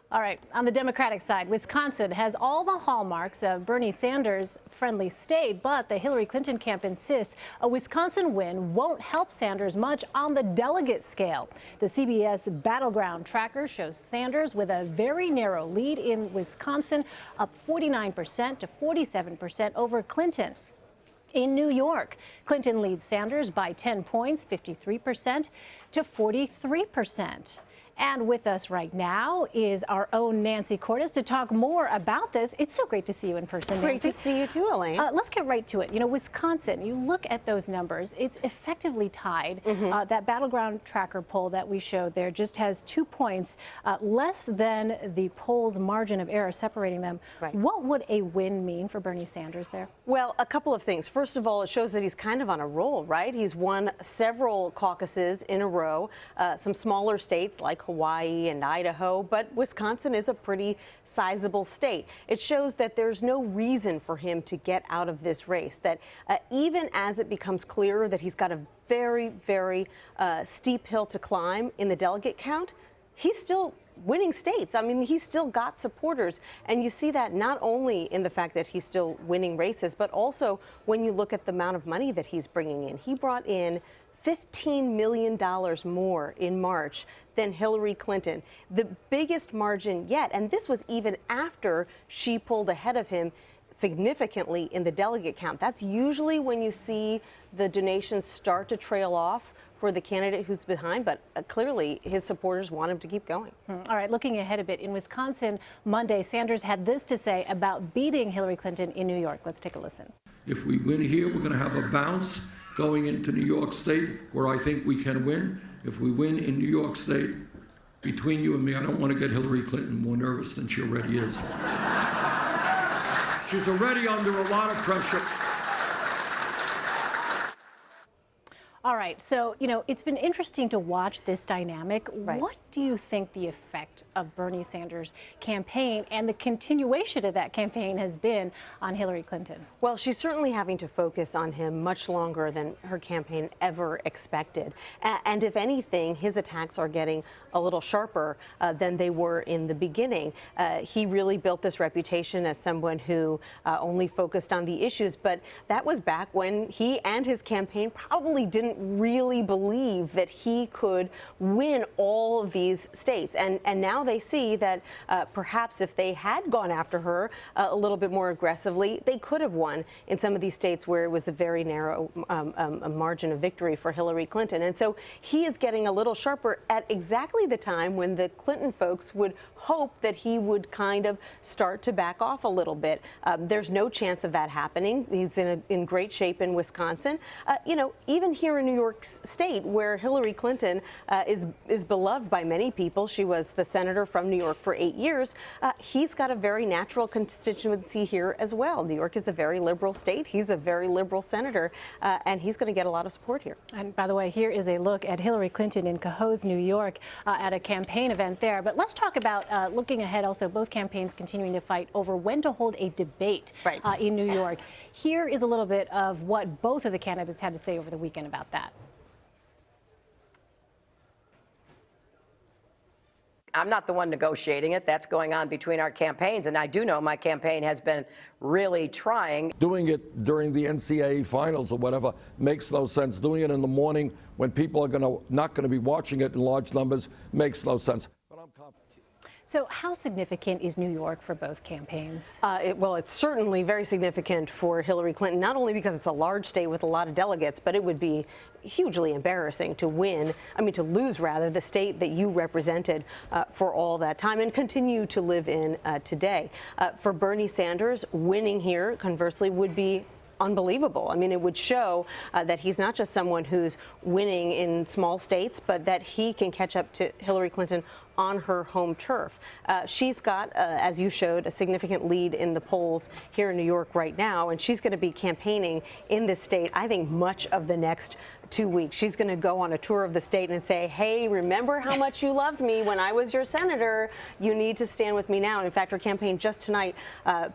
All right, on the Democratic side, Wisconsin has all the hallmarks of Bernie Sanders' friendly state, but the Hillary Clinton camp insists a Wisconsin win won't help Sanders much on the delegate scale. The CBS Battleground tracker shows Sanders with a very narrow lead in Wisconsin, up 49% to 47% over Clinton. In New York, Clinton leads Sanders by 10 points, 53% to 43%. And with us right now is our own Nancy Cordes to talk more about this. It's so great to see you in person, Nancy. Great to see you too, Elaine. Let's get right to it. You know, Wisconsin, you look at those numbers, it's effectively tied. That Battleground tracker poll that we showed there just has 2 points, less than the poll's margin of error separating them. Right. What would a win mean for Bernie Sanders there? Well, a couple of things. First of all, it shows that he's kind of on a roll, right? He's won several caucuses in a row, some smaller states like Hawaii and Idaho, but Wisconsin is a pretty sizable state. It shows that there's no reason for him to get out of this race, that even as it becomes clearer that he's got a very, very steep hill to climb in the delegate count, he's still winning states. I mean, he's still got supporters. And you see that not only in the fact that he's still winning races, but also when you look at the amount of money that he's bringing in. He brought in $15 million more in March than Hillary Clinton, the biggest margin yet. And this was even after she pulled ahead of him significantly in the delegate count. That's usually when you see the donations start to trail off for the candidate who's behind, but clearly his supporters want him to keep going. All right, looking ahead a bit, in Wisconsin Monday, Sanders had this to say about beating Hillary Clinton in New York. Let's take a listen. If we win here, we're going to have a bounce going into New York State, where I think we can win. If we win in New York State, between you and me, I don't want to get Hillary Clinton more nervous than she already is. She's already under a lot of pressure. All right, so, you know, it's been interesting to watch this dynamic. Right. What do you think the effect of Bernie Sanders' campaign and the continuation of that campaign has been on Hillary Clinton? Well, she's certainly having to focus on him much longer than her campaign ever expected. And if anything, his attacks are getting a little sharper than they were in the beginning. He really built this reputation as someone who only focused on the issues, but that was back when he and his campaign probably didn't really believe that he could win all of these states. And now they see that perhaps if they had gone after her a little bit more aggressively, they could have won in some of these states where it was a very narrow margin of victory for Hillary Clinton. And so he is getting a little sharper at exactly the time when the Clinton folks would hope that he would kind of start to back off a little bit. There's no chance of that happening. He's in great shape in Wisconsin. You know, even here in New York State, where Hillary Clinton is beloved by many people. She was the senator from New York for 8 years. He's got a very natural constituency here as well. New York is a very liberal state. He's a very liberal senator, and he's going to get a lot of support here. And by the way, here is a look at Hillary Clinton in Cohoes, New York, at a campaign event there. But let's talk about looking ahead also, both campaigns continuing to fight over when to hold a debate in New York. Here is a little bit of what both of the candidates had to say over the weekend about that. I'm not the one negotiating it. That's going on between our campaigns. And I do know my campaign has been really trying. Doing it during the NCAA finals or whatever makes no sense. Doing it in the morning when people are not going to be watching it in large numbers makes no sense. But I'm confident. So how significant is New York for both campaigns? Well, it's certainly very significant for Hillary Clinton, not only because it's a large state with a lot of delegates, but it would be hugely embarrassing to to lose rather, the state that you represented for all that time and continue to live in today. For Bernie Sanders, winning here, conversely, would be unbelievable. I mean, it would show that he's not just someone who's winning in small states, but that he can catch up to Hillary Clinton on her home turf. She's got, as you showed, a significant lead in the polls here in New York right now, and she's going to be campaigning in this state, I think, much of the next 2 weeks. She's going to go on a tour of the state and say, hey, remember how much you loved me when I was your senator? You need to stand with me now. And in fact, her campaign just tonight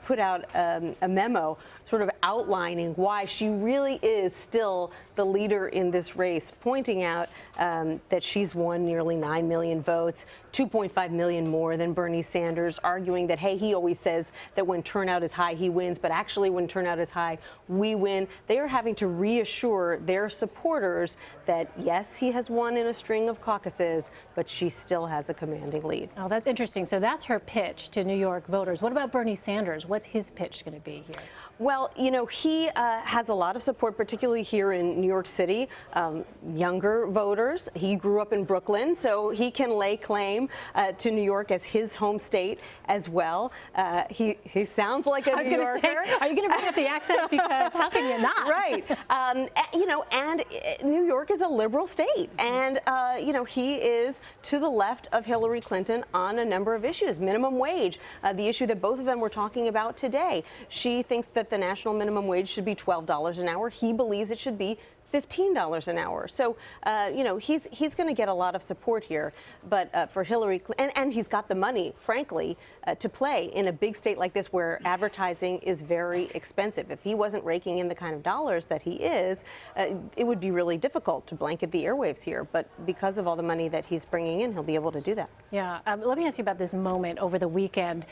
put out a memo sort of outlining why she really is still the leader in this race, pointing out that she's won nearly 9 million votes, 2.5 million more than Bernie Sanders, arguing that, hey, he always says that when turnout is high, he wins, but actually when turnout is high, we win. They are having to reassure their supporters that, yes, he has won in a string of caucuses, but she still has a commanding lead. Oh, that's interesting. So that's her pitch to New York voters. What about Bernie Sanders? What's his pitch going to be here? Well, you know, he has a lot of support, particularly here in New York City, younger voters. He grew up in Brooklyn, so he can lay claim to New York as his home state as well. He sounds like a New Yorker. Say, are you going to bring up the accent? Because how can you not? Right. You know, and New York is a liberal state. And, you know, he is to the left of Hillary Clinton on a number of issues. Minimum wage, the issue that both of them were talking about today. She thinks that the national minimum wage should be $12 an hour. He believes it should be $15 an hour. So, you know, he's going to get a lot of support here. But for Hillary, and he's got the money, frankly, to play in a big state like this where advertising is very expensive. If he wasn't raking in the kind of dollars that he is, it would be really difficult to blanket the airwaves here. But because of all the money that he's bringing in, he'll be able to do that. Yeah. Let me ask you about this moment over the weekend.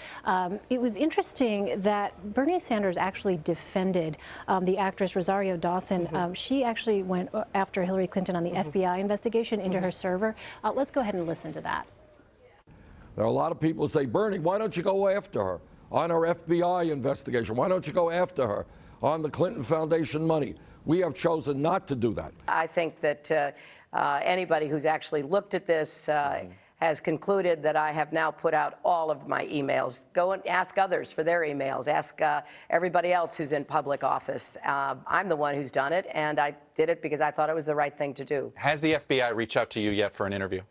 It was interesting that Bernie Sanders actually defended the actress Rosario Dawson. She actually went after Hillary Clinton on the FBI investigation into her server. Let's go ahead and listen to that. There are a lot of people who say, Bernie, why don't you go after her on her FBI investigation? Why don't you go after her on the Clinton Foundation money? We have chosen not to do that. I think that anybody who's actually looked at this has concluded that I have now put out all of my emails. Go and ask others for their emails. Ask everybody else who's in public office. I'm the one who's done it, and I did it because I thought it was the right thing to do. Has the FBI reached out to you yet for an interview?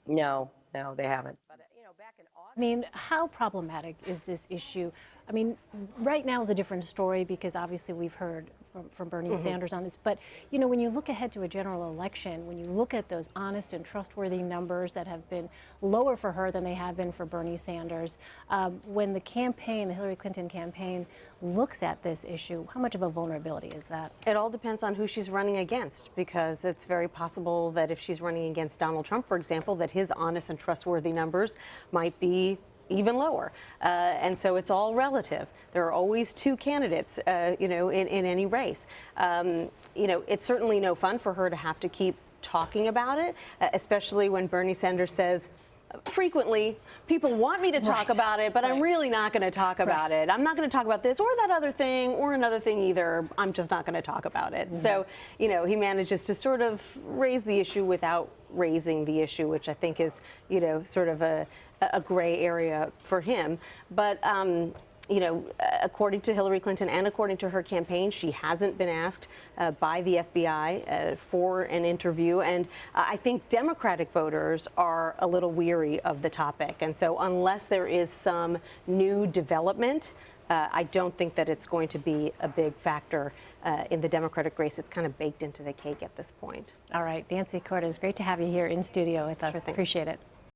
No, they haven't. But, you know, back in August. I mean, how problematic is this issue? I mean, right now is a different story because obviously we've heard from Bernie Sanders on this. But, you know, when you look ahead to a general election, when you look at those honest and trustworthy numbers that have been lower for her than they have been for Bernie Sanders, when the campaign, the Hillary Clinton campaign, looks at this issue, how much of a vulnerability is that? It all depends on who she's running against, because it's very possible that if she's running against Donald Trump, for example, that his honest and trustworthy numbers might be even lower. And so it's all relative. There are always two candidates, you know, in any race. You know, it's certainly no fun for her to have to keep talking about it, especially when Bernie Sanders says, frequently, people want me to talk about it, but I'm really not going to talk about it. I'm not going to talk about this or that other thing or another thing either. I'm just not going to talk about it. So, you know, he manages to sort of raise the issue without raising the issue, which I think is, you know, sort of a gray area for him. But, you know, according to Hillary Clinton and according to her campaign, she hasn't been asked by the FBI for an interview. And I think Democratic voters are a little weary of the topic. And so unless there is some new development, I don't think that it's going to be a big factor in the Democratic race. It's kind of baked into the cake at this point. All right, Nancy Cordes, great to have you here in studio with us. Sure thing. Appreciate it.